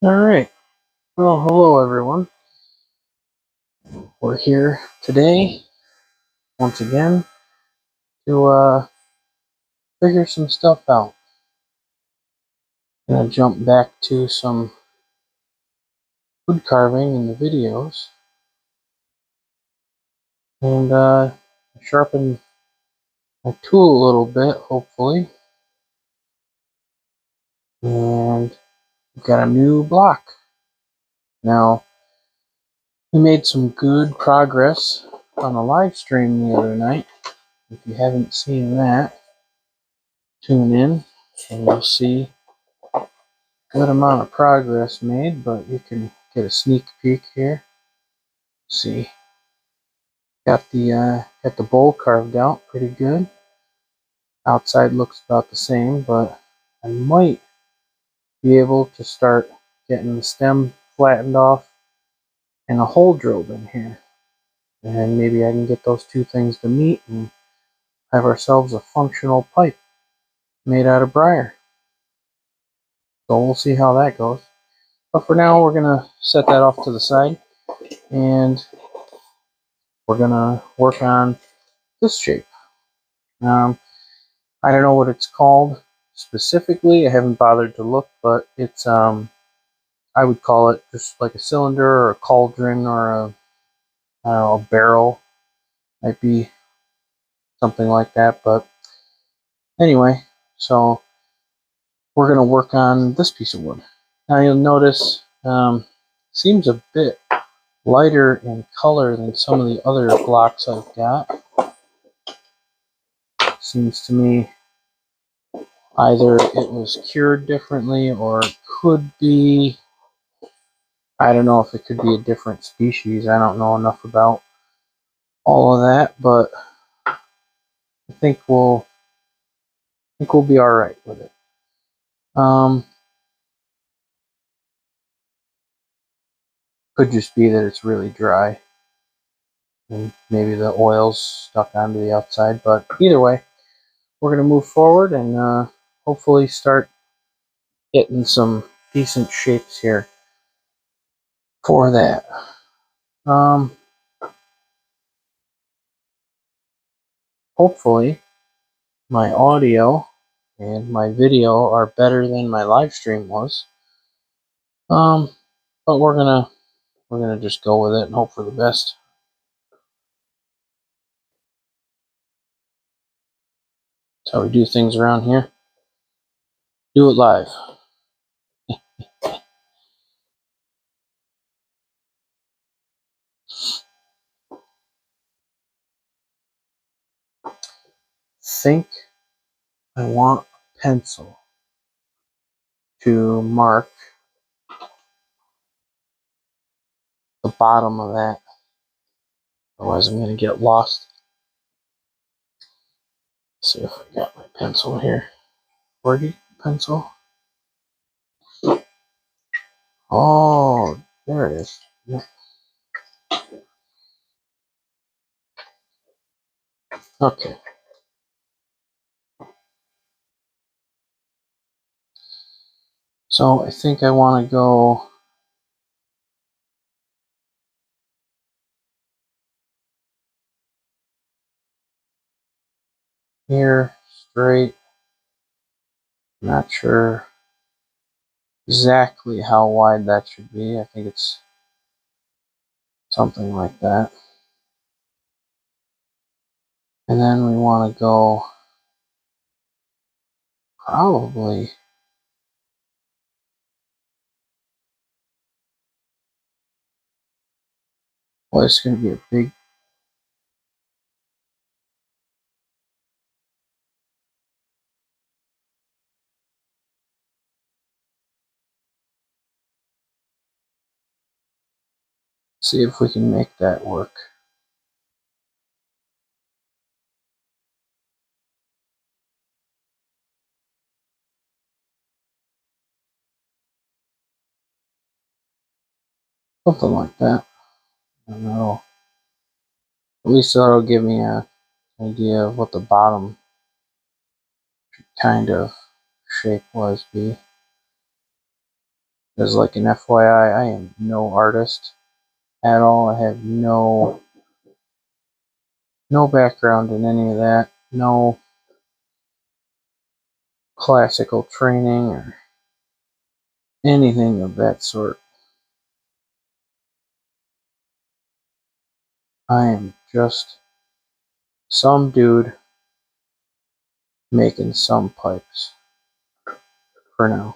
Alright, well, hello everyone. We're here today, once again, to figure some stuff out. Gonna jump back to some wood carving in the videos, and sharpen my tool a little bit, hopefully. And we've got a new block. Now, we made some good progress on the live stream the other night. If you haven't seen that, tune in and you'll see good amount of progress made, but you can get a sneak peek here. See, got the bowl carved out pretty good. Outside looks about the same, but I might be able to start getting the stem flattened off and a hole drilled in here, and maybe I can get those two things to meet and have ourselves a functional pipe made out of briar. So we'll see how that goes. But for now, we're gonna set that off to the side, and we're gonna work on this shape. I don't know what it's called specifically. I haven't bothered to look, but it's I would call it just like a cylinder or a cauldron or I don't know, a barrel. Might be something like that. But anyway, so we're gonna work on this piece of wood. Now you'll notice seems a bit lighter in color than some of the other blocks I've got. Seems to me either it was cured differently or it could be, I don't know if it could be a different species. I don't know enough about all of that, but I think we'll be all right with it. Could just be that it's really dry and maybe the oil's stuck onto the outside, but either way, we're gonna move forward and hopefully start getting some decent shapes here for that. Hopefully my audio and my video are better than my live stream was. But we're gonna just go with it and hope for the best. That's how we do things around here. Do it live. Think I want a pencil to mark the bottom of that. Otherwise I'm gonna get lost. Let's see if I got my pencil here. Where'd you pencil? Oh, there it is. Yep. Okay. So I think I want to go here straight. Not sure exactly how wide that should be. I think it's something like that. And then we want to go probably well, it's going to be a big. See if we can make that work. Something like that. And that'll, at least that'll give me an idea of what the bottom kind of shape was be. As like an FYI, I am no artist at all. I have no background in any of that. No classical training or anything of that sort. I am just some dude making some pipes for now.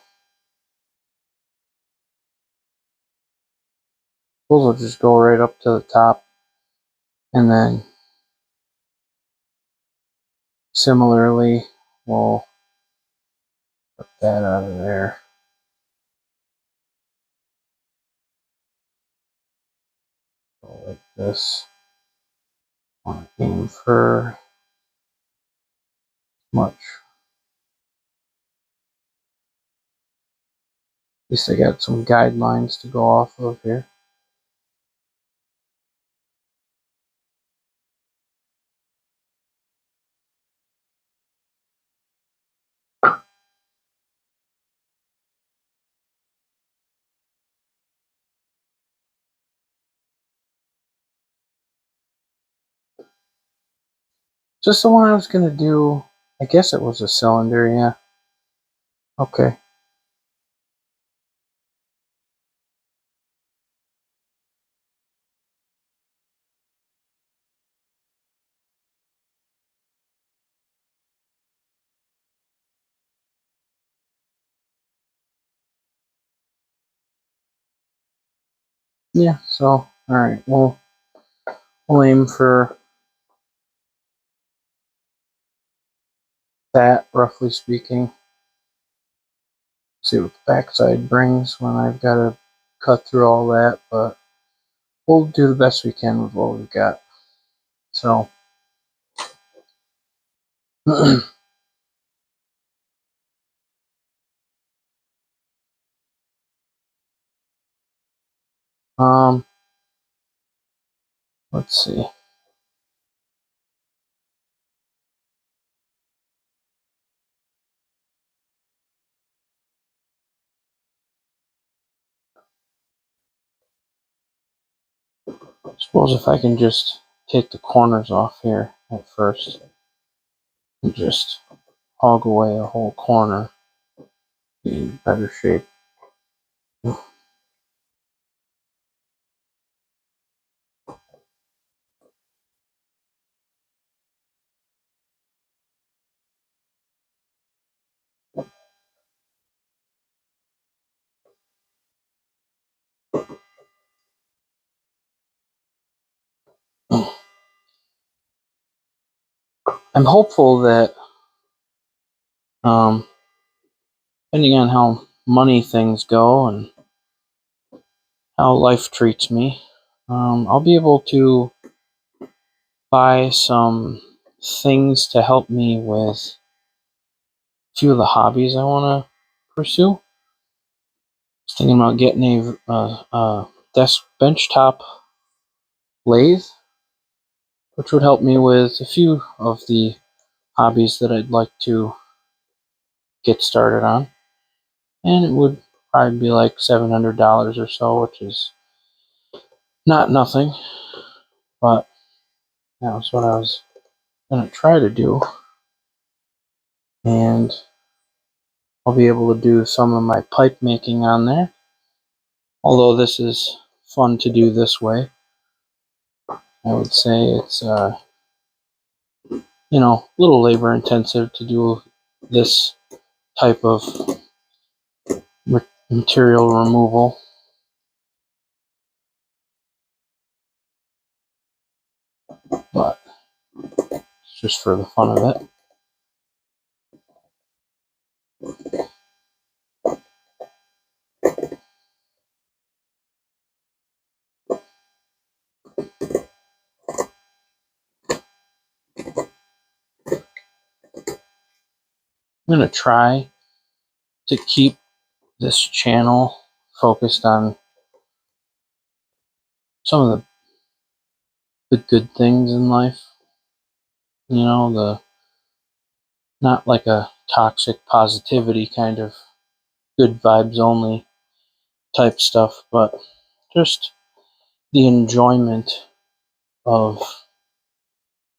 Those will just go right up to the top, and then similarly we'll put that out of there. Go like this. I want to aim for much. At least I got some guidelines to go off of here. Just the one I was going to do. I guess it was a cylinder, yeah. Okay. Yeah, so, alright, we'll aim for that, roughly speaking. See what the backside brings when I've got to cut through all that, but we'll do the best we can with what we've got. So, let's see. I suppose if I can just take the corners off here at first and just hog away a whole corner, be in better shape. I'm hopeful that, depending on how money things go and how life treats me, I'll be able to buy some things to help me with a few of the hobbies I want to pursue. I was thinking about getting a desk bench top lathe, which would help me with a few of the hobbies that I'd like to get started on. And it would probably be like $700 or so, which is not nothing, but that was what I was going to try to do. And I'll be able to do some of my pipe making on there. Although this is fun to do this way, I would say it's a little labor intensive to do this type of material removal. But it's just for the fun of it. I'm going to try to keep this channel focused on some of the good things in life. The not like a toxic positivity kind of good vibes only type stuff, but just the enjoyment of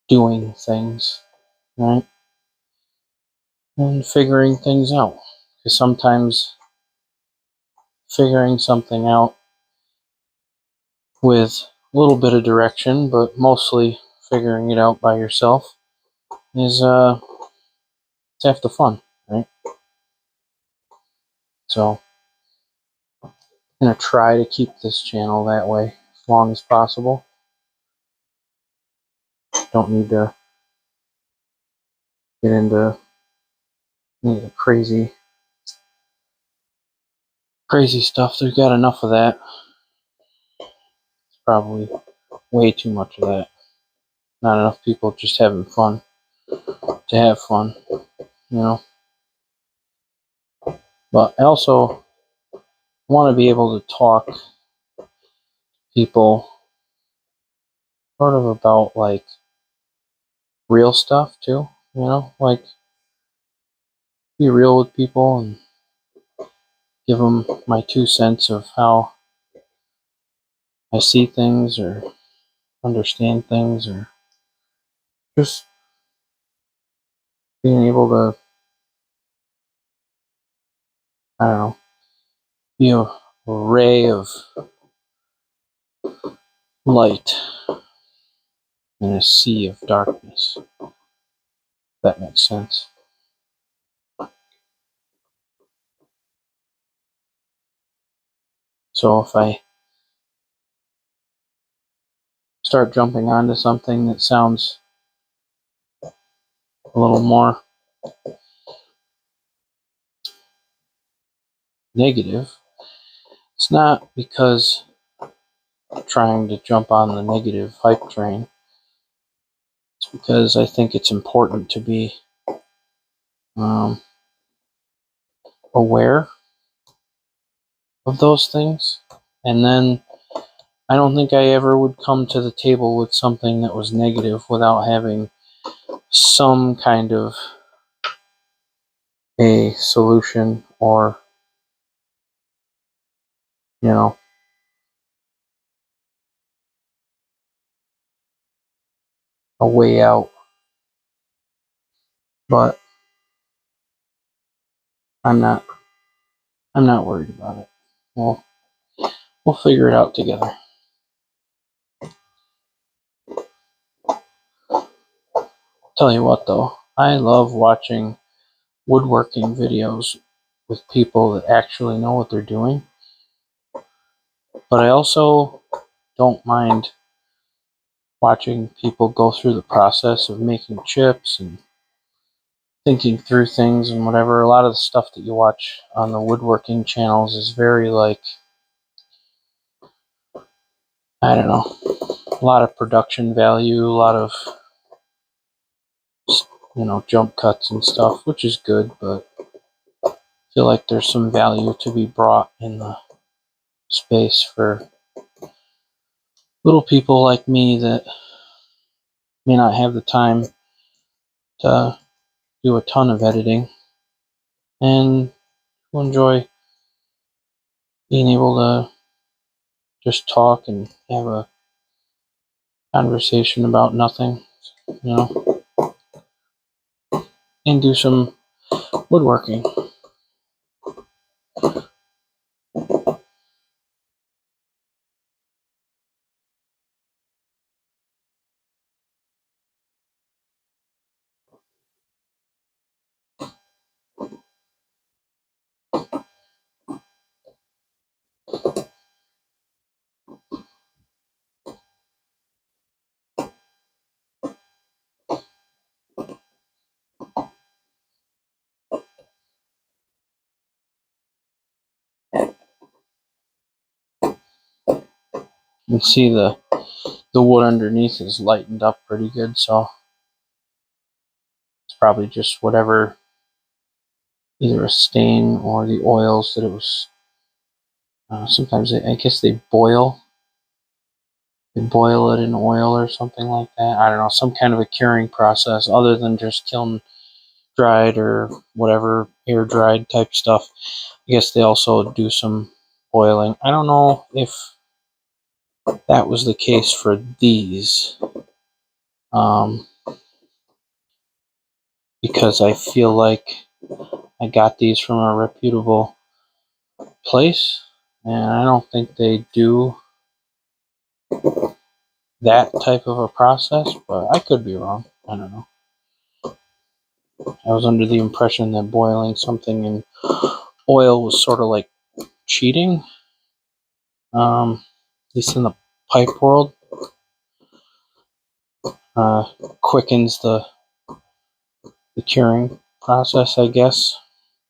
doing things, right? And figuring things out. Because sometimes figuring something out with a little bit of direction, but mostly figuring it out by yourself is it's half the fun, right? So I'm gonna try to keep this channel that way as long as possible. Don't need to get into any of the crazy stuff. There's got enough of that. It's probably way too much of that. Not enough people just having fun to have fun, you know. But I also want to be able to talk to people sort of about like real stuff too, you know, like be real with people and give them my 2 cents of how I see things or understand things, or just being able to, I don't know, be a ray of light in a sea of darkness. If that makes sense. So if I start jumping onto something that sounds a little more negative, it's not because I'm trying to jump on the negative hype train. It's because I think it's important to be aware of those things. And then I don't think I ever would come to the table with something that was negative without having some kind of a solution, or, you know, a way out. But I'm not worried about it. We'll figure it out together. Tell you what though, I love watching woodworking videos with people that actually know what they're doing. But I also don't mind watching people go through the process of making chips and thinking through things and whatever. A lot of the stuff that you watch on the woodworking channels is very like, I don't know, a lot of production value, a lot of, you know, jump cuts and stuff, which is good, but I feel like there's some value to be brought in the space for little people like me that may not have the time to do a ton of editing, and who enjoy being able to just talk and have a conversation about nothing, you know, and do some woodworking. You can see the wood underneath is lightened up pretty good, so it's probably just whatever, either a stain or the oils that it was. Sometimes I guess they boil it in oil or something like that. I don't know, some kind of a curing process other than just kiln dried or whatever, air dried type stuff. I guess they also do some boiling. I don't know if that was the case for these, because I feel like I got these from a reputable place, and I don't think they do that type of a process, but I could be wrong. I don't know. I was under the impression that boiling something in oil was sort of like cheating, at least in the pipe world. Quickens the curing process, I guess,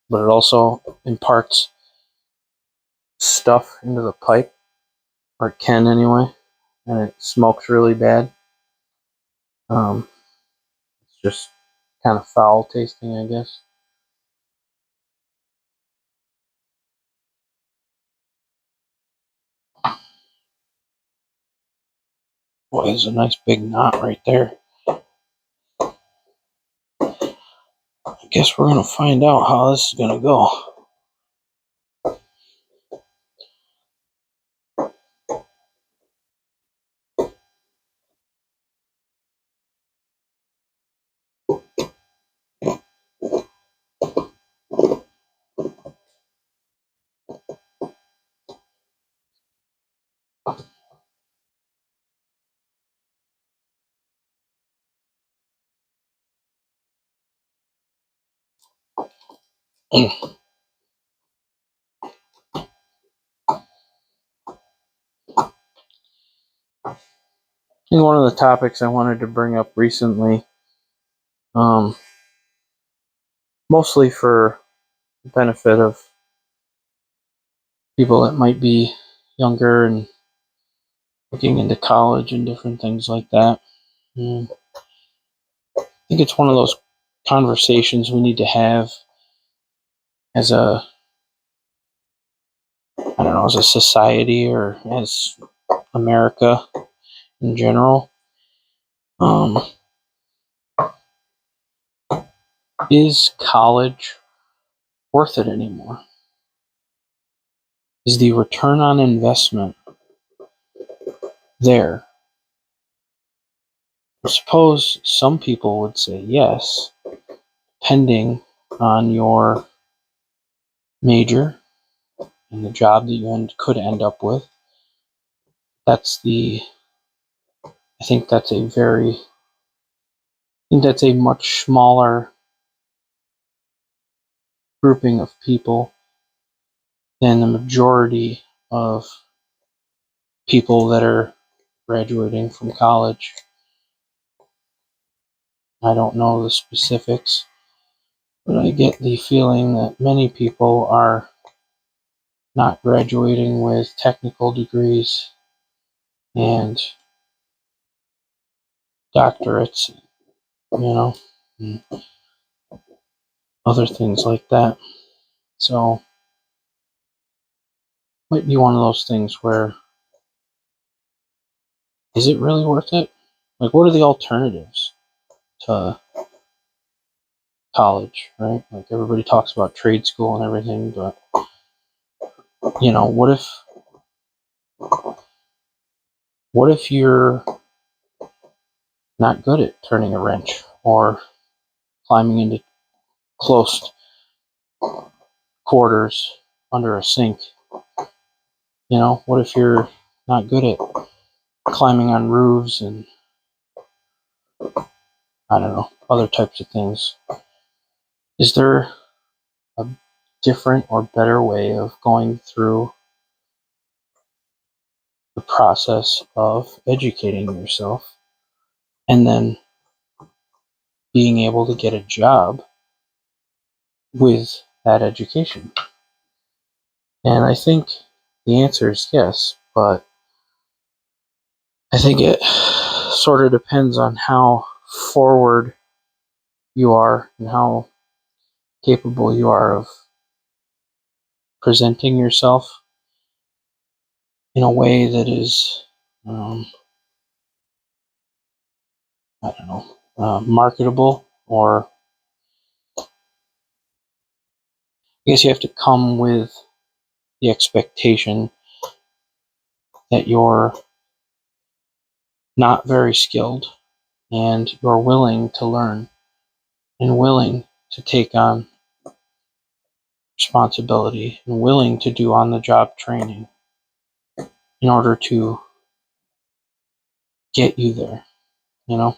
but it also imparts stuff into the pipe, or it can anyway, and it smokes really bad. It's just kind of foul tasting, I guess. Boy, there's a nice big knot right there. I guess we're gonna find out how this is gonna go. I think one of the topics I wanted to bring up recently, mostly for the benefit of people that might be younger and looking into college and different things like that. I think it's one of those conversations we need to have as a, I don't know, as a society or as America in general. Is college worth it anymore? Is the return on investment there? I suppose some people would say yes, depending on your major and the job that you could end up with. I think that's a much smaller grouping of people than the majority of people that are graduating from college. I don't know the specifics, but I get the feeling that many people are not graduating with technical degrees and doctorates, and other things like that. So, it might be one of those things where, is it really worth it? Like, what are the alternatives to college, right? Like, everybody talks about trade school and everything, but, what if you're not good at turning a wrench or climbing into close quarters under a sink? What if you're not good at climbing on roofs and, I don't know, other types of things? Is there a different or better way of going through the process of educating yourself and then being able to get a job with that education? And I think the answer is yes, but I think it sort of depends on how forward you are and how capable you are of presenting yourself in a way that is, I don't know, marketable, or I guess you have to come with the expectation that you're not very skilled and you're willing to learn and willing to take on responsibility and willing to do on-the-job training in order to get you there, you know?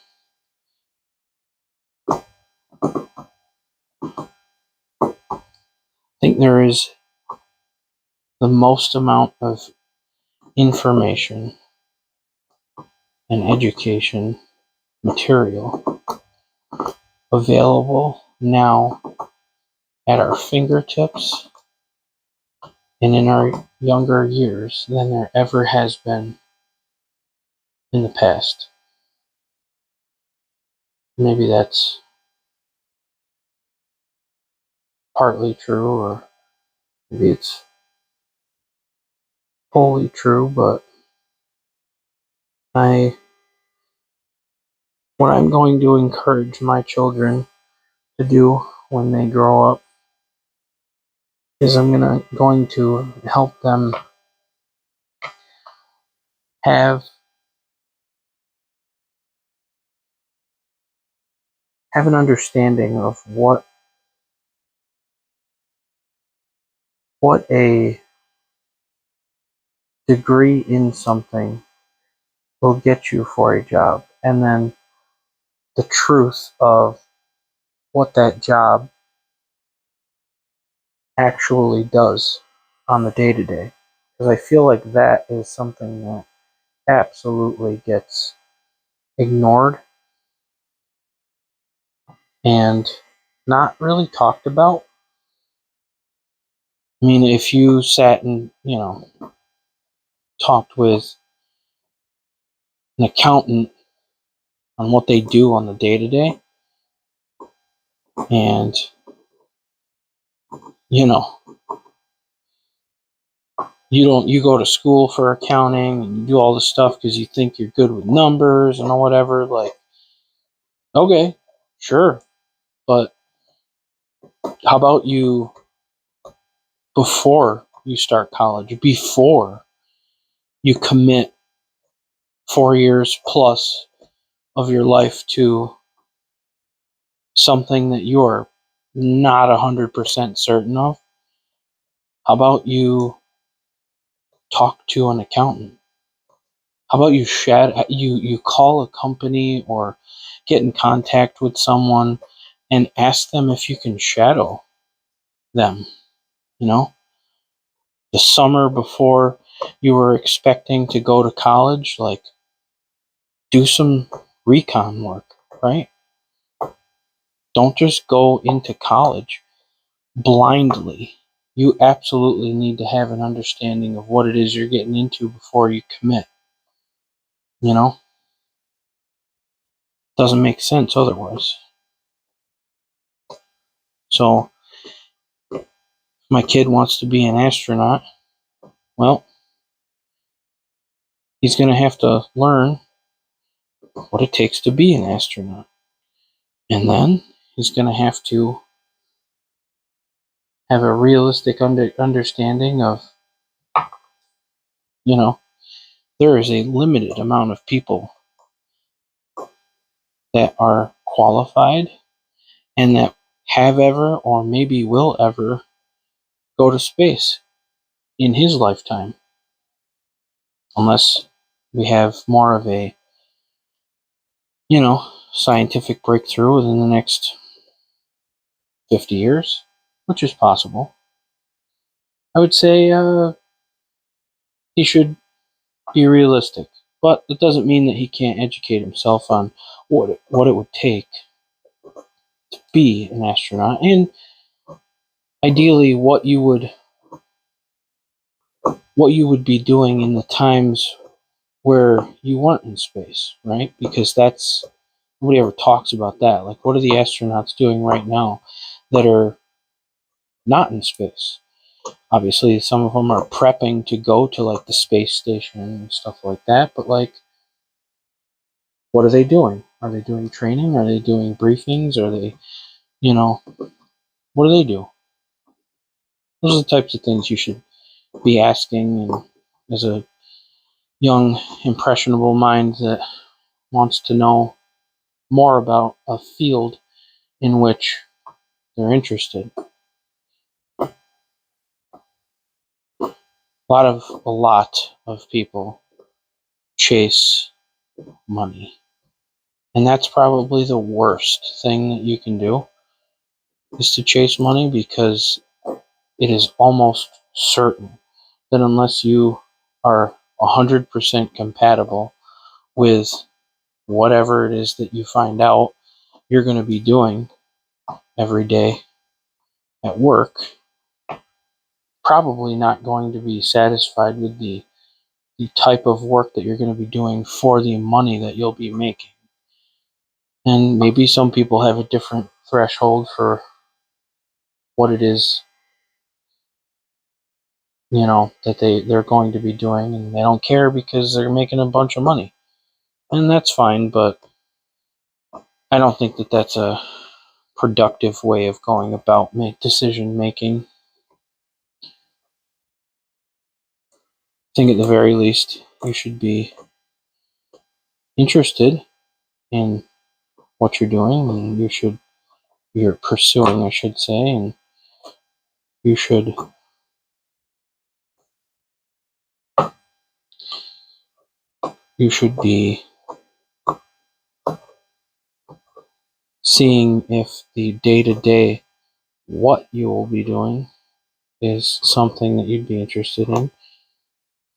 I think there is the most amount of information and education material available now at our fingertips and in our younger years than there ever has been in the past. Maybe that's partly true, or maybe it's wholly true, but what I'm going to encourage my children to do when they grow up is I'm going to help them have an understanding of what a degree in something will get you for a job, and then the truth of what that job actually does on the day-to-day. Because I feel like that is something that absolutely gets ignored and not really talked about. I mean, if you sat and, talked with an accountant on what they do on the day-to-day, and, you know, you go to school for accounting and you do all this stuff because you think you're good with numbers and whatever, like, okay, sure, but how about you, before you start college, before you commit 4 years plus of your life to something that you're not 100% certain of, how about you talk to an accountant? How about you call a company or get in contact with someone and ask them if you can shadow them, you know? The summer before you were expecting to go to college, like, do some recon work, right? Don't just go into college blindly. You absolutely need to have an understanding of what it is you're getting into before you commit. You know? Doesn't make sense otherwise. So, if my kid wants to be an astronaut, well, he's going to have to learn what it takes to be an astronaut. And then he's going to have to have a realistic understanding of, there is a limited amount of people that are qualified and that have ever or maybe will ever go to space in his lifetime, unless we have more of a, scientific breakthrough within the next 50 years, which is possible. I would say he should be realistic, but it doesn't mean that he can't educate himself on what it would take to be an astronaut, and ideally what you would be doing in the times where you weren't in space, right? Because that's, nobody ever talks about that. Like, what are the astronauts doing right now that are not in space? Obviously, some of them are prepping to go to, like, the space station and stuff like that, but, like, what are they doing? Are they doing training? Are they doing briefings? Are they, what do they do? Those are the types of things you should be asking, and as a young, impressionable mind that wants to know more about a field in which they're interested. A lot of people chase money. And that's probably the worst thing that you can do, is to chase money, because it is almost certain that unless you are 100% compatible with whatever it is that you find out you're going to be doing every day at work, probably not going to be satisfied with the type of work that you're going to be doing for the money that you'll be making. And maybe some people have a different threshold for what it is, that they're going to be doing, and they don't care because they're making a bunch of money. And that's fine, but I don't think that that's a productive way of going about decision making. I think at the very least, you should be interested in what you're doing, and you're pursuing, I should say, and you should be seeing if the day-to-day what you will be doing is something that you'd be interested in,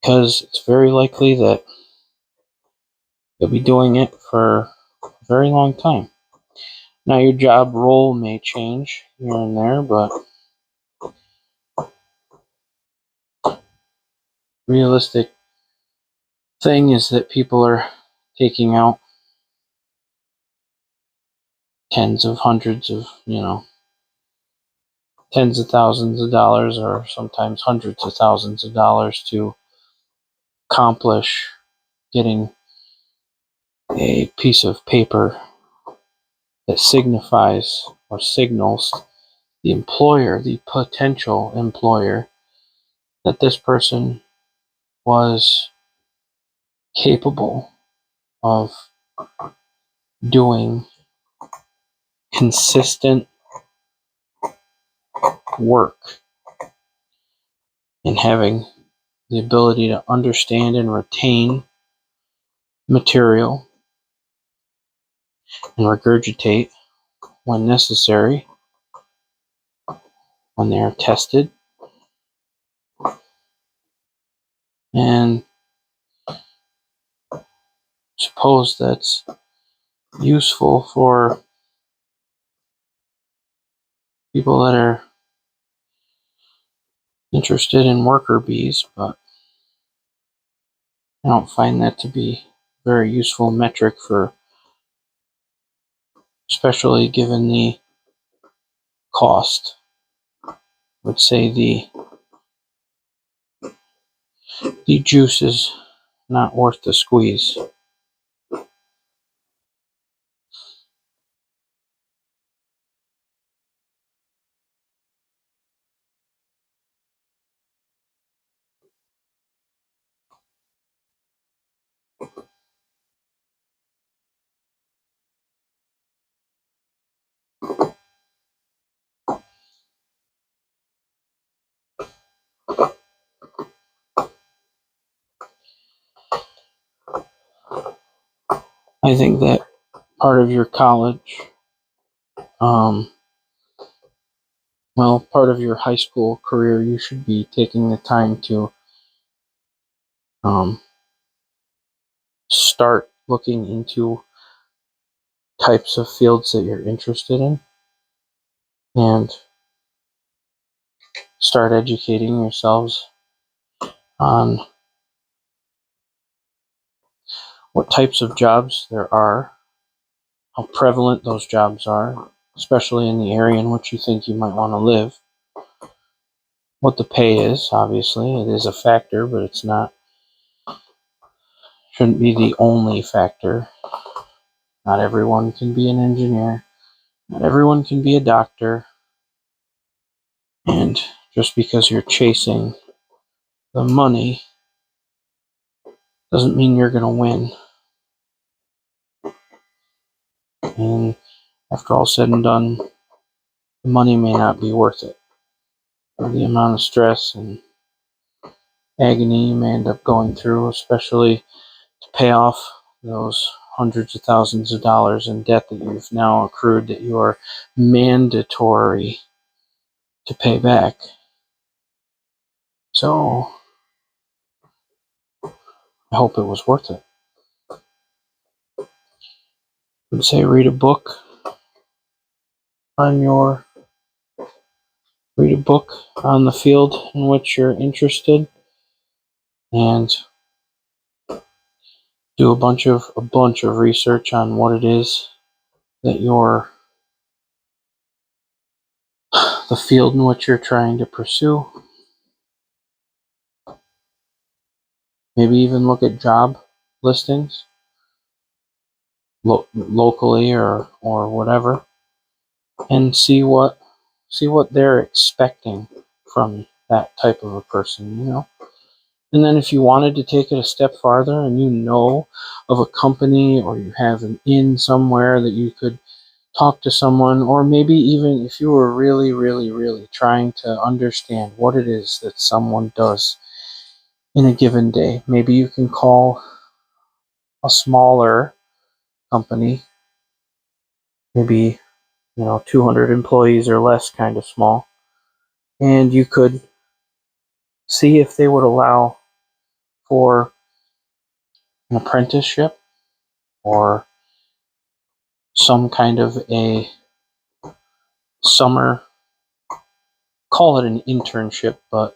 because it's very likely that you'll be doing it for a very long time. Now, your job role may change here and there, but realistic thing is that people are taking out tens of tens of thousands of dollars, or sometimes hundreds of thousands of dollars, to accomplish getting a piece of paper that signifies or signals the employer, the potential employer, that this person was capable of doing consistent work and having the ability to understand and retain material and regurgitate when necessary, when they are tested. And suppose that's useful for people that are interested in worker bees, but I don't find that to be a very useful metric for, especially given the cost. I would say the juice is not worth the squeeze. I think that part of your college, part of your high school career, you should be taking the time to start looking into types of fields that you're interested in, and start educating yourselves on what types of jobs there are, how prevalent those jobs are, especially in the area in which you think you might want to live. What the pay is, obviously, it is a factor, but it's not, shouldn't be the only factor. Not everyone can be an engineer. Not everyone can be a doctor. And just because you're chasing the money doesn't mean you're going to win. And after all said and done, the money may not be worth it. For the amount of stress and agony you may end up going through, especially to pay off those hundreds of thousands of dollars in debt that you've now accrued that you are mandatory to pay back. So I hope it was worth it. I would say read a book on the field in which you're interested, and do a bunch of research on what it is that the field in which you're trying to pursue. Maybe even look at job listings locally or whatever, and see what they're expecting from that type of a person, And then if you wanted to take it a step farther and you know of a company, or you have an in somewhere that you could talk to someone, or maybe even if you were really, really, really trying to understand what it is that someone does in a given day, maybe you can call a smaller company, maybe 200 employees or less, kind of small, and you could see if they would allow for an apprenticeship or some kind of a summer, call it an internship, but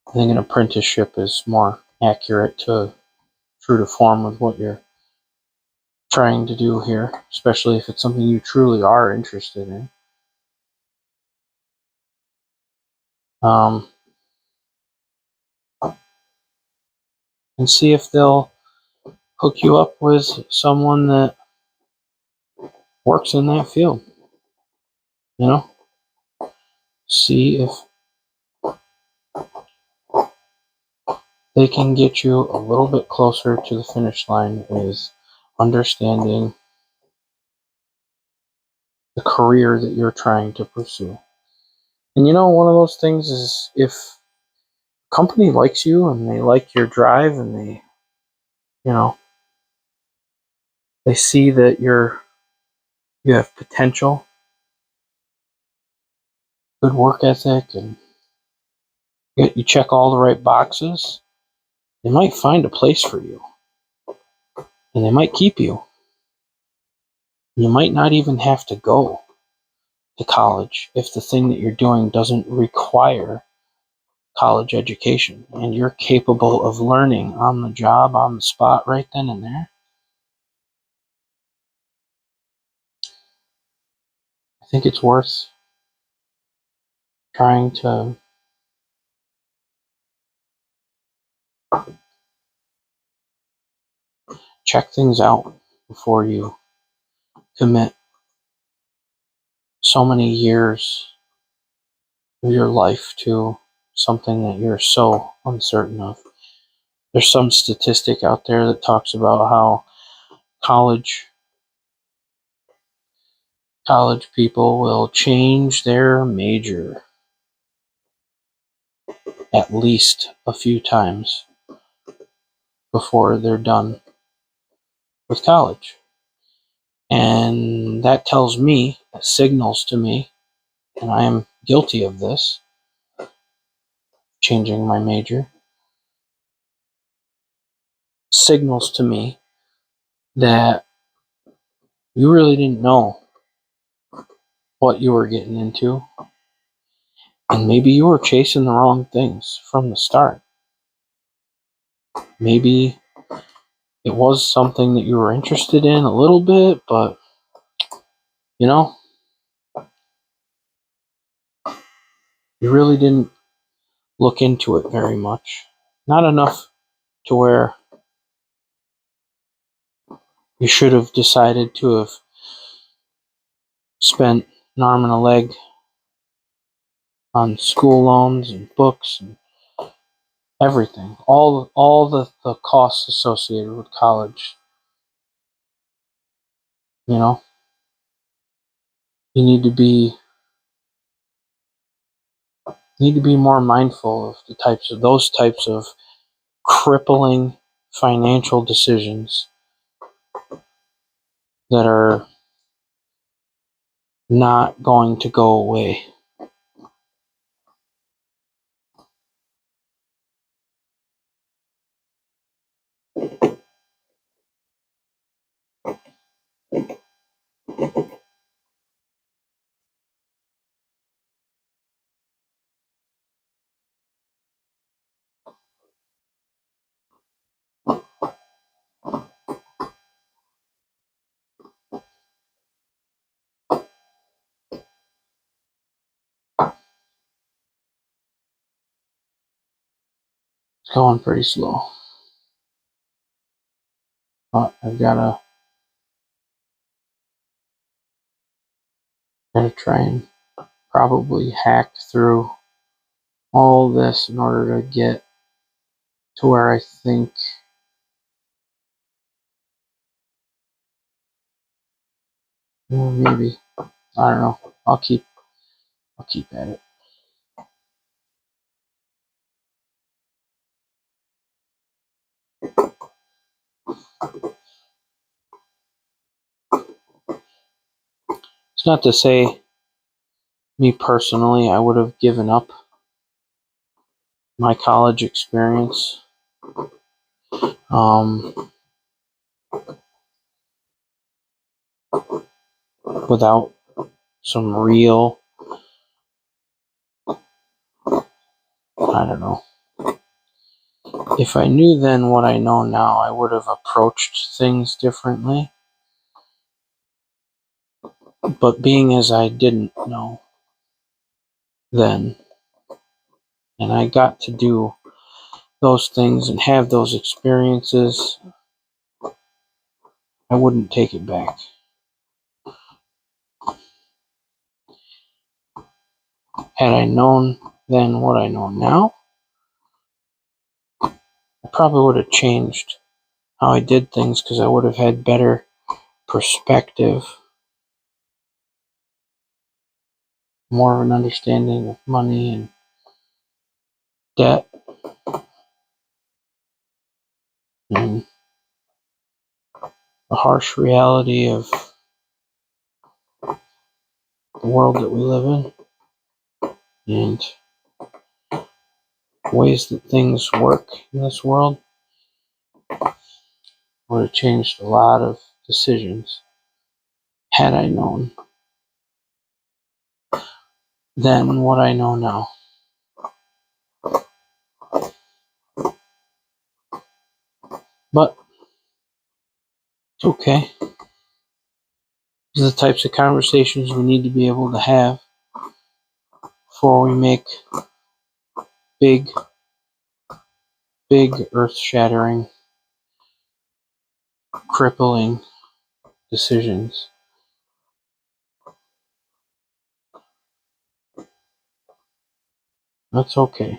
I think an apprenticeship is more accurate to true to form with what you're trying to do here, especially if it's something you truly are interested in. And see if they'll hook you up with someone that works in that field. See if they can get you a little bit closer to the finish line with understanding the career that you're trying to pursue. And one of those things is, if a company likes you and they like your drive and they see that you have potential, good work ethic, and you check all the right boxes, they might find a place for you. And they might keep you. You might not even have to go to college if the thing that you're doing doesn't require college education, and you're capable of learning on the job, on the spot, right then and there. I think it's worth trying to check things out before you commit so many years of your life to something that you're so uncertain of. There's some statistic out there that talks about how college people will change their major at least a few times before they're done with college. And that signals to me, and I am guilty of this, changing my major, signals to me that you really didn't know what you were getting into, and maybe you were chasing the wrong things from the start. Maybe it was something that you were interested in a little bit, but you really didn't look into it very much. Not enough to where you should have decided to have spent an arm and a leg on school loans and books and everything, all the costs associated with college. You know, you need to be more mindful of those types of crippling financial decisions that are not going to go away. It's going pretty slow. But I've gotta try and probably hack through all this in order to get to where I think maybe, I don't know. I'll keep at it. It's not to say me personally I would have given up my college experience without some real, I don't know. If I knew then what I know now, I would have approached things differently. But being as I didn't know then, and I got to do those things and have those experiences, I wouldn't take it back. Had I known then what I know now, I probably would have changed how I did things because I would have had better perspective, more of an understanding of money and debt, and the harsh reality of the world that we live in, and ways that things work in this world. Would have changed a lot of decisions had I known then what I know now. But it's okay. These are the types of conversations we need to be able to have before we make big, earth-shattering, crippling decisions. That's okay.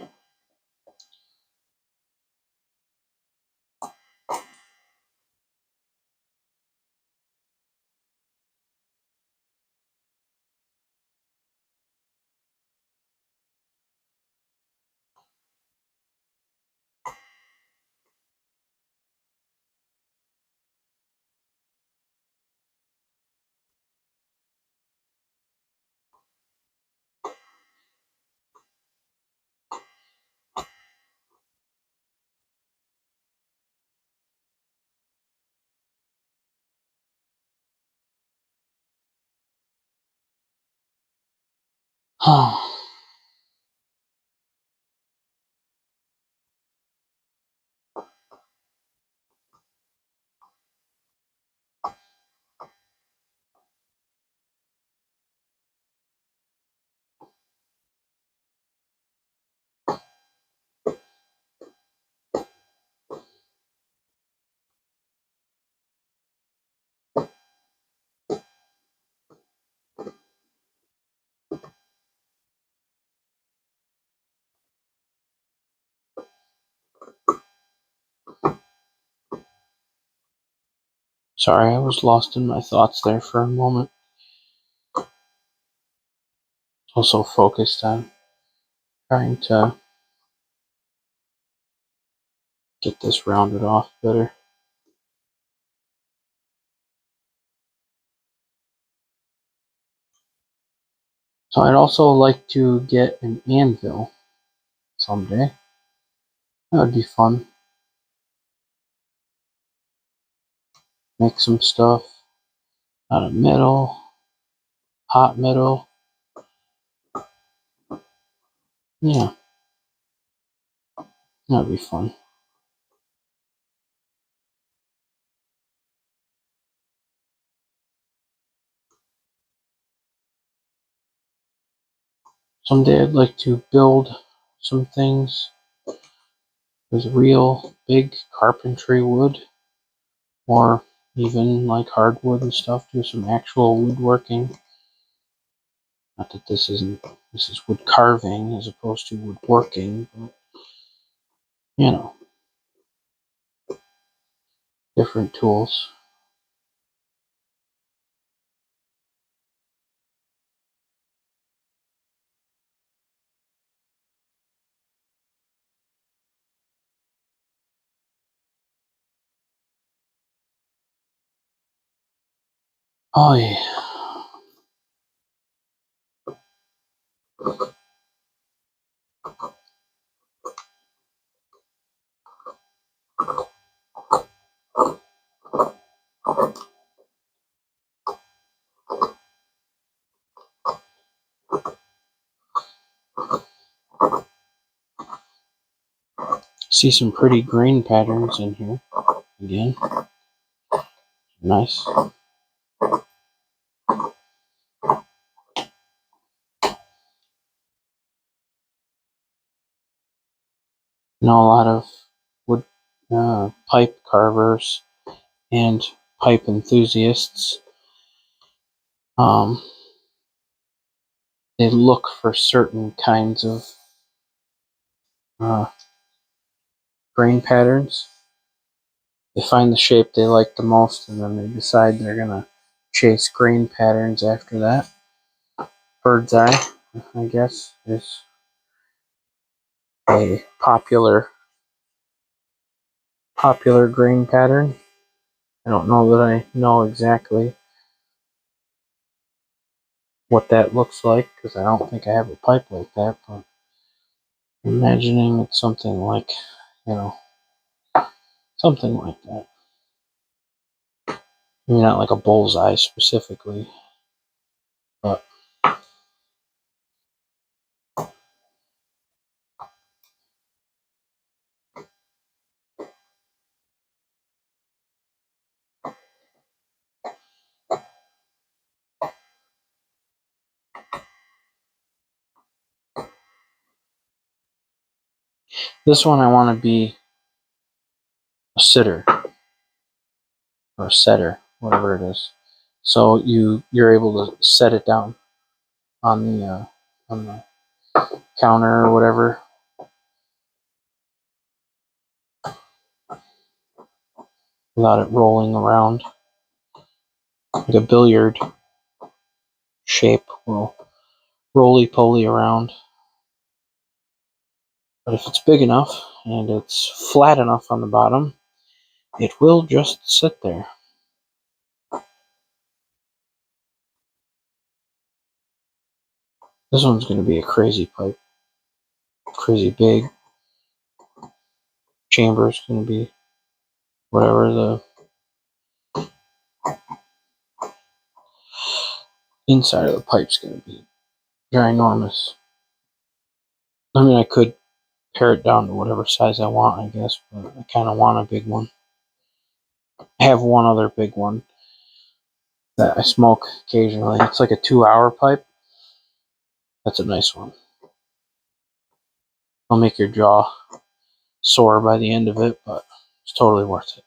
Sorry, I was lost in my thoughts there for a moment. Also focused on trying to get this rounded off better. So I'd also like to get an anvil someday. That would be fun. Make some stuff out of metal, hot metal. Yeah, that'd be fun. Someday I'd like to build some things with real big carpentry wood, or even like hardwood and stuff, do some actual woodworking. Not that this is wood carving as opposed to woodworking, but you know, different tools. Oh yeah. See some pretty grain patterns in here again. Nice. Know a lot of wood pipe carvers and pipe enthusiasts. They look for certain kinds of uh, grain patterns. They find the shape they like the most, and then they decide they're gonna chase grain patterns after that. Bird's eye, I guess, is a popular grain pattern. I don't know that I know exactly what that looks like, because I don't think I have a pipe like that, but I'm imagining it's something like, you know, something like that. Maybe not like a bullseye specifically, but this one I want to be a sitter or a setter, whatever it is. So you're able to set it down on the counter or whatever, without it rolling around. Like a billiard shape will roly-poly around. But if it's big enough and it's flat enough on the bottom, it will just sit there. This one's going to be a crazy pipe. Crazy big. Chamber's going to be whatever. The inside of the pipe's going to be ginormous. I mean, I could pare it down to whatever size I want, I guess, but I kind of want a big one. I have one other big one that I smoke occasionally. It's like a 2-hour pipe. That's a nice one. It'll make your jaw sore by the end of it, but it's totally worth it.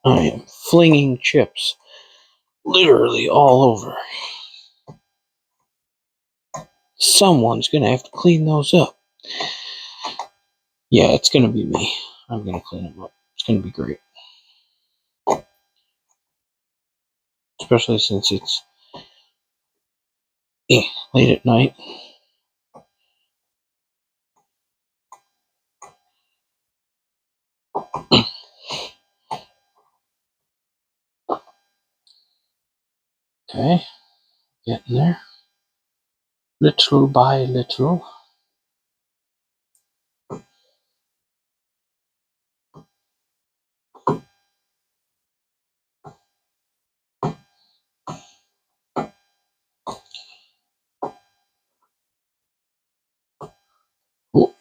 I am flinging chips literally all over. Someone's gonna have to clean those up. Yeah, it's gonna be me. I'm gonna clean them up. It's gonna be great. Especially since it's late at night. Okay, getting there. Little by little. Oh.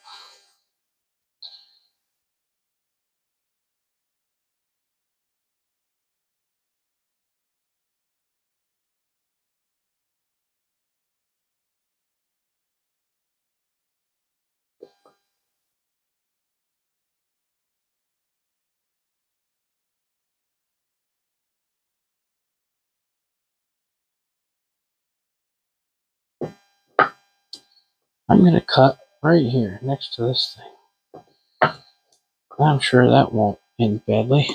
I'm gonna cut right here next to this thing. I'm sure that won't end badly.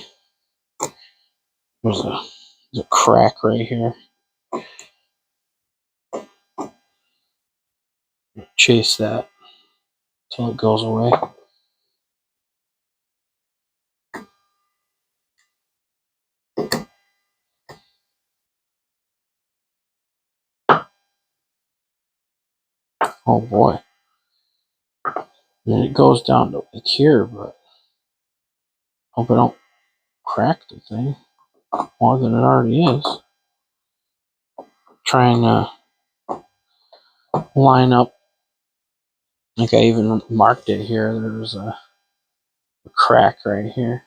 There's a crack right here. Chase that till it goes away. Oh boy. And it goes down to like here, but hope I don't crack the thing more than it already is. Trying to line up. Like I even marked it here. There's a crack right here.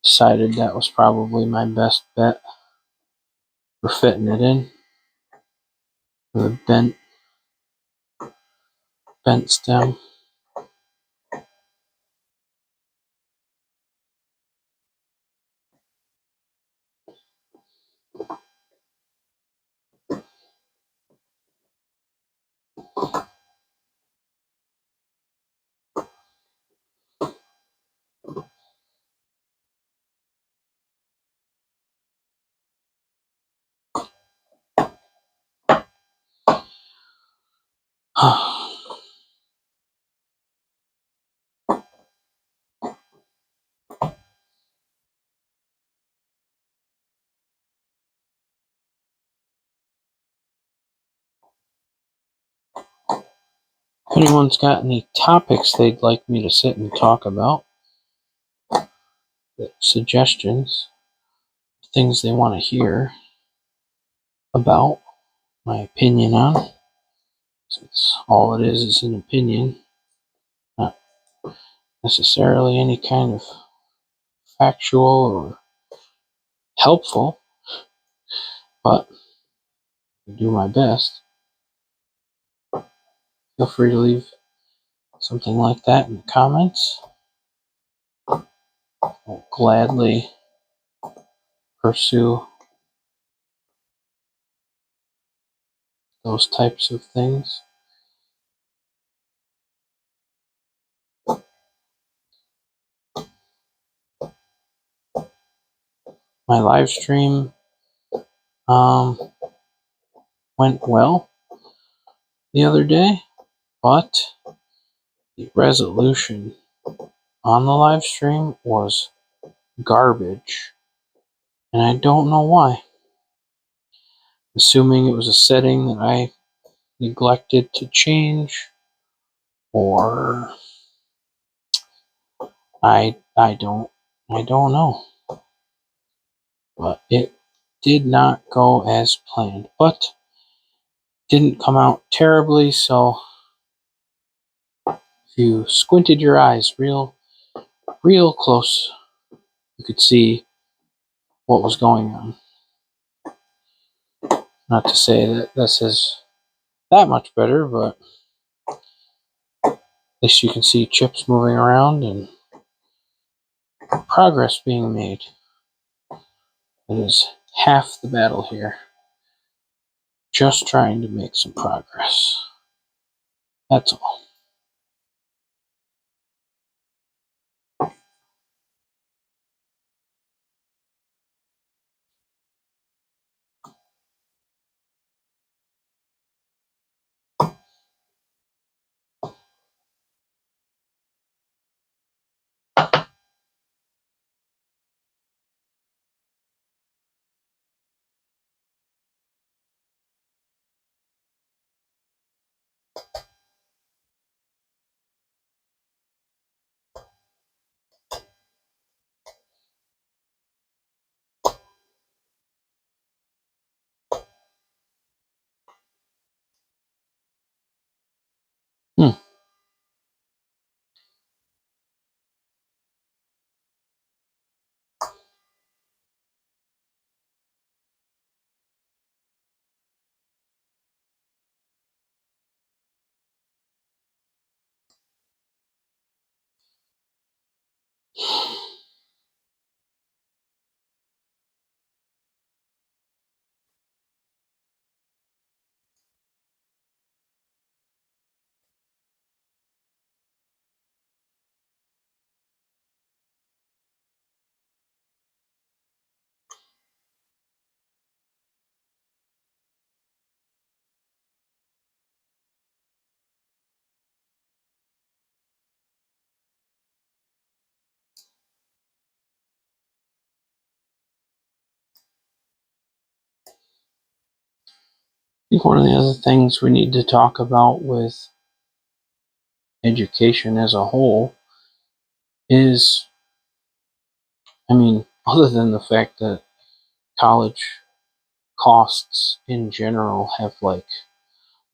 Decided that was probably my best bet for fitting it in. With a bent stem. If anyone's got any topics they'd like me to sit and talk about, suggestions, things they want to hear about, my opinion on, since all it is an opinion, not necessarily any kind of factual or helpful, but I do my best. Feel free to leave something like that in the comments. I'll gladly pursue those types of things. My live stream went well the other day, but the resolution on the live stream was garbage, and I don't know why. Assuming it was a setting that I neglected to change, or I don't know. But it did not go as planned, but didn't come out terribly, so if you squinted your eyes real close, you could see what was going on. Not to say that this is that much better, but at least you can see chips moving around and progress being made. It is half the battle here. Just trying to make some progress. That's all. Hmm. I think one of the other things we need to talk about with education as a whole is, other than the fact that college costs in general have like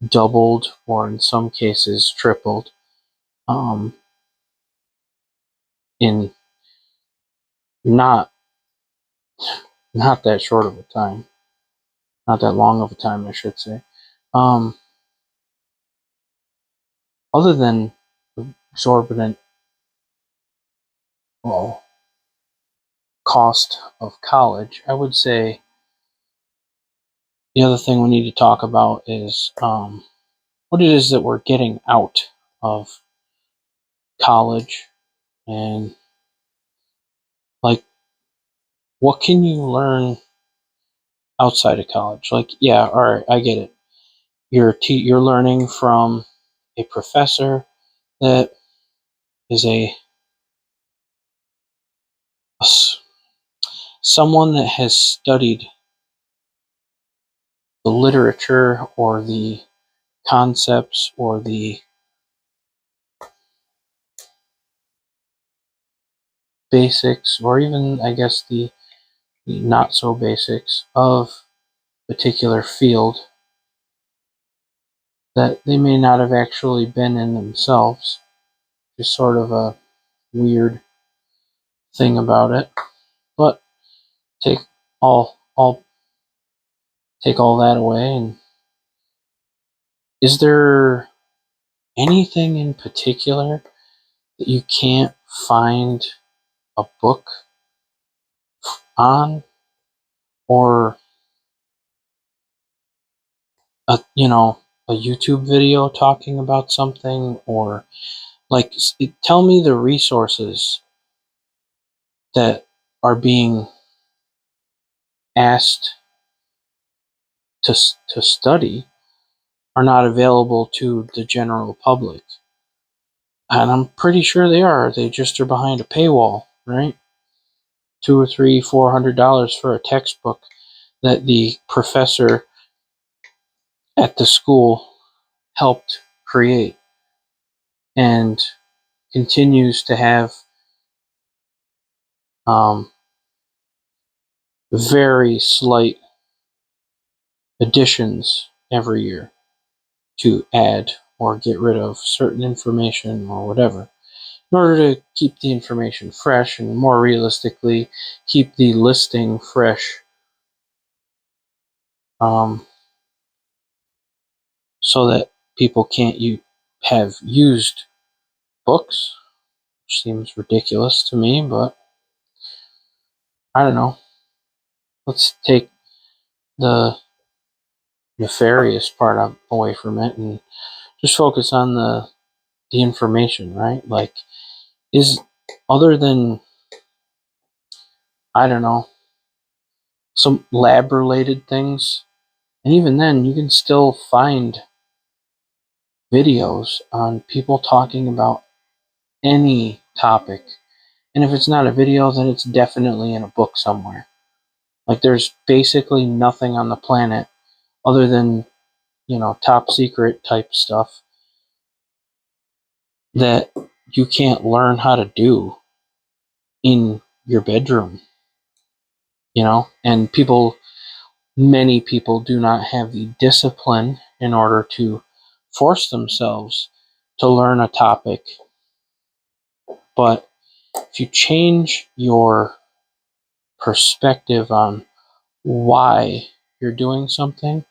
doubled or in some cases tripled in not not that short of a time, not that long of a time, I should say. Um, Other than exorbitant, well, cost of college, I would say the other thing we need to talk about is what it is that we're getting out of college, and like what can you learn outside of college? Like, yeah, all right, I get it. You're learning from a professor that is someone that has studied the literature or the concepts or the basics or even, I guess, the not so basics of a particular field that they may not have actually been in themselves. Just sort of a weird thing about it. But take all take all that away, and is there anything in particular that you can't find a book on, or a YouTube video talking about something, or like tell me the resources that are being asked to to study are not available to the general public. And I'm pretty sure they are. They just are behind a paywall, right? $2 or $3, $400 for a textbook that the professor at the school helped create and continues to have um, very slight additions every year to add or get rid of certain information or whatever, in order to keep the information fresh and more realistically keep the listing fresh, um, so that people can't have used books, which seems ridiculous to me, but I don't know. Let's take the nefarious part away from it and just focus on the information, right? Like, is other than, I don't know, some lab related things, and even then you can still find videos on people talking about any topic. And if it's not a video, then it's definitely in a book somewhere. Like, there's basically nothing on the planet other than, top secret type stuff that you can't learn how to do in your bedroom, and many people do not have the discipline in order to force themselves to learn a topic. But if you change your perspective on why you're doing something,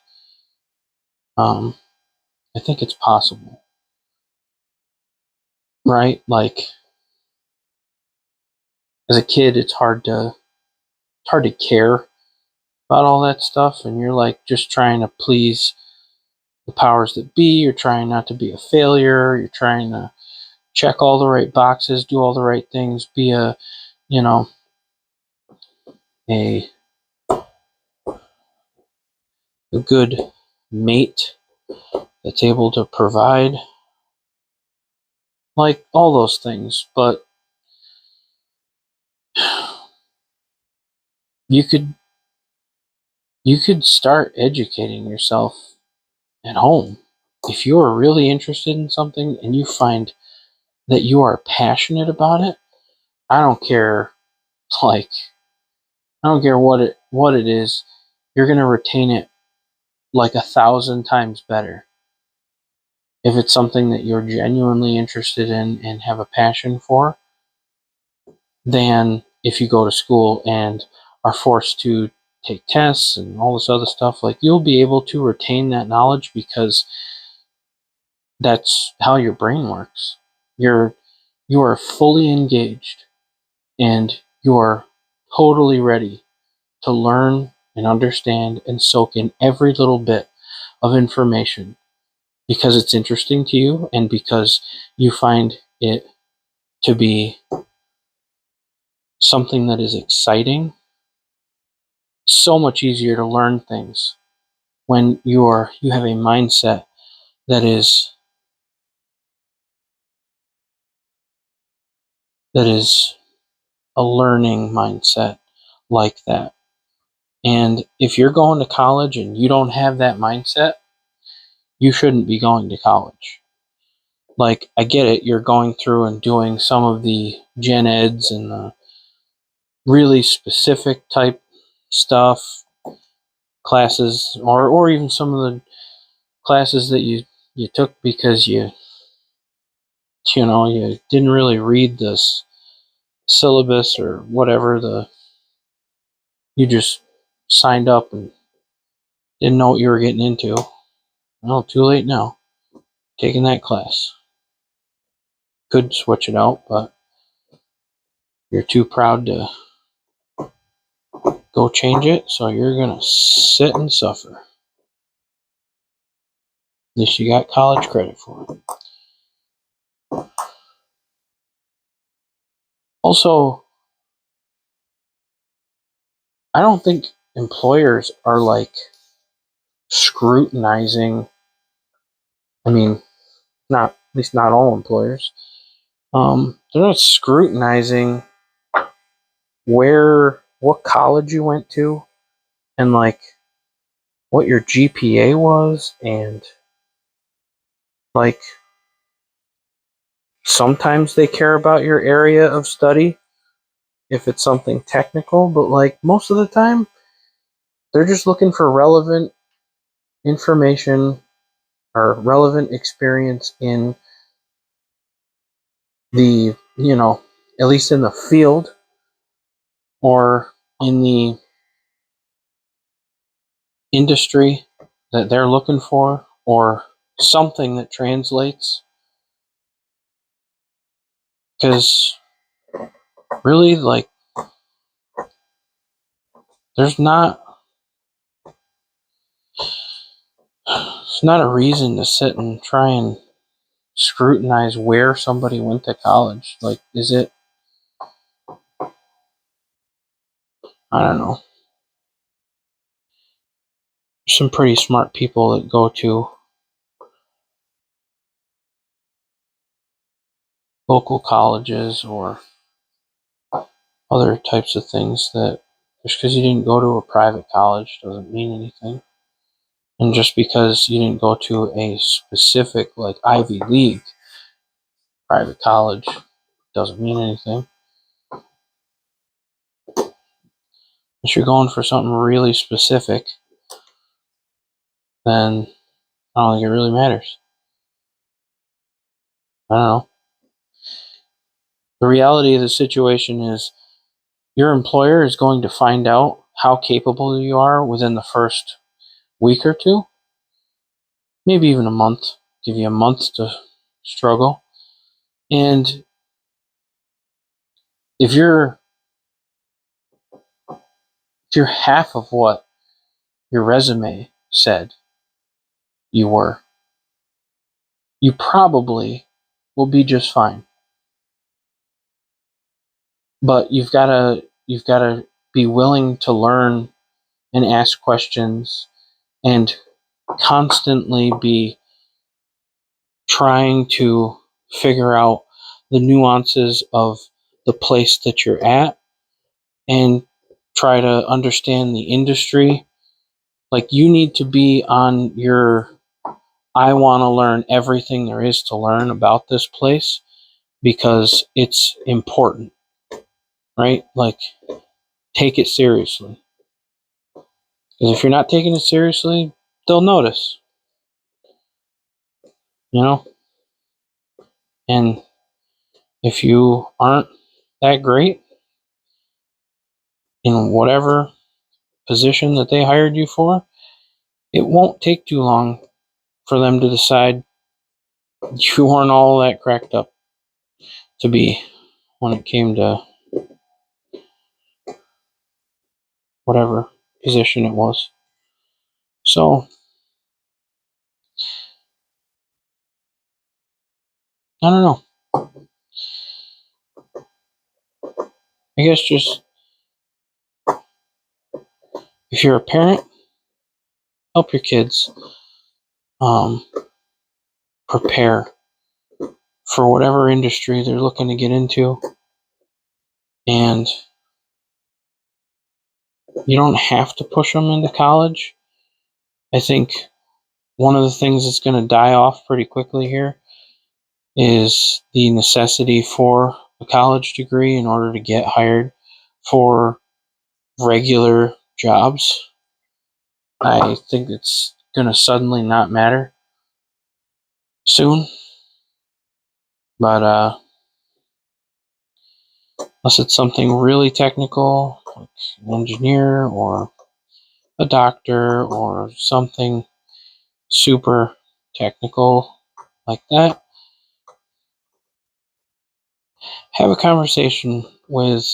I think it's possible, right? Like, as a kid, it's hard to care about all that stuff, and you're like just trying to please the powers that be. You're trying not to be a failure. You're trying to check all the right boxes, do all the right things, be you know, a a good mate that's able to provide, like all those things. But you could you could start educating yourself at home. If you are really interested in something and you find that you are passionate about it, I don't care, like, I don't care what it is, you're gonna retain it like 1,000 times better if it's something that you're genuinely interested in and have a passion for, than if you go to school and are forced to take tests and all this other stuff. Like, you'll be able to retain that knowledge because that's how your brain works. You are fully engaged and you are totally ready to learn and understand and soak in every little bit of information because it's interesting to you and because you find it to be something that is exciting. So much easier to learn things when you have a mindset that is a learning mindset like that. And if you're going to college and you don't have that mindset, you shouldn't be going to college. Like, I get it, you're going through and doing some of the gen eds and the really specific type stuff, classes, or even some of the classes that you took because you didn't really read this syllabus or whatever, you just signed up and didn't know what you were getting into. Well, too late now. Taking that class. Could switch it out, but you're too proud to go change it, so you're gonna sit and suffer. At least you got college credit for it. Also, I don't think employers are like scrutinizing. I mean, not, at least not all employers. They're not scrutinizing what college you went to, and like what your GPA was, and like sometimes they care about your area of study if it's something technical, but like most of the time they're just looking for relevant information or relevant experience in the, at least in the field or in the industry that they're looking for, or something that translates. Because really, like, There's not it's not a reason to sit and try and scrutinize where somebody went to college. Like, is it, I don't know. There's some pretty smart people that go to local colleges or other types of things that just because you didn't go to a private college doesn't mean anything. And just because you didn't go to a specific, like, Ivy League private college doesn't mean anything. If you're going for something really specific, then I don't think it really matters. I don't know. The reality of the situation is your employer is going to find out how capable you are within the first week or two, maybe even a month. Give you a month to struggle. And if you're half of what your resume said you were, you probably will be just fine. But you've gotta be willing to learn and ask questions and constantly be trying to figure out the nuances of the place that you're at and try to understand the industry. Like, you need to be on your I want to learn everything there is to learn about this place because it's important, right? Like, take it seriously. Because if you're not taking it seriously, they'll notice, you know? And if you aren't that great in whatever position that they hired you for, it won't take too long for them to decide you weren't all that cracked up to be when it came to whatever position it was. So, I don't know. I guess just if you're a parent, help your kids um, prepare for whatever industry they're looking to get into. And you don't have to push them into college. I think one of the things that's going to die off pretty quickly here is the necessity for a college degree in order to get hired for regular jobs. I think it's going to suddenly not matter soon. But unless it's something really technical, like an engineer or a doctor or something super technical like that, have a conversation with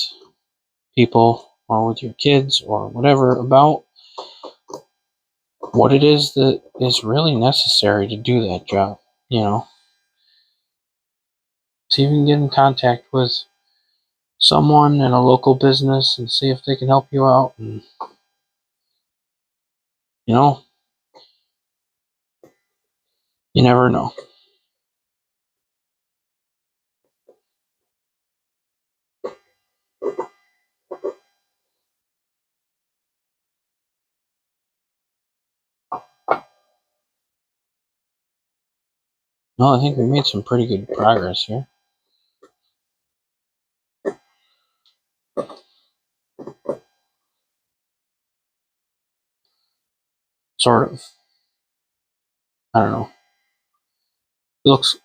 people or with your kids or whatever about what it is that is really necessary to do that job. You know, see if you can get in contact with someone in a local business and see if they can help you out. And, you know, you never know. No, I think we made some pretty good progress here. Sort of. I don't know. It looks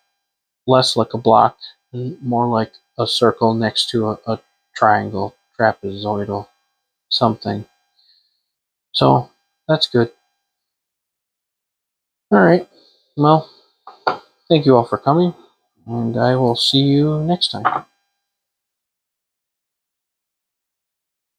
less like a block and more like a circle next to a triangle, trapezoidal, something. So that's good. All right. Well, thank you all for coming, and I will see you next time.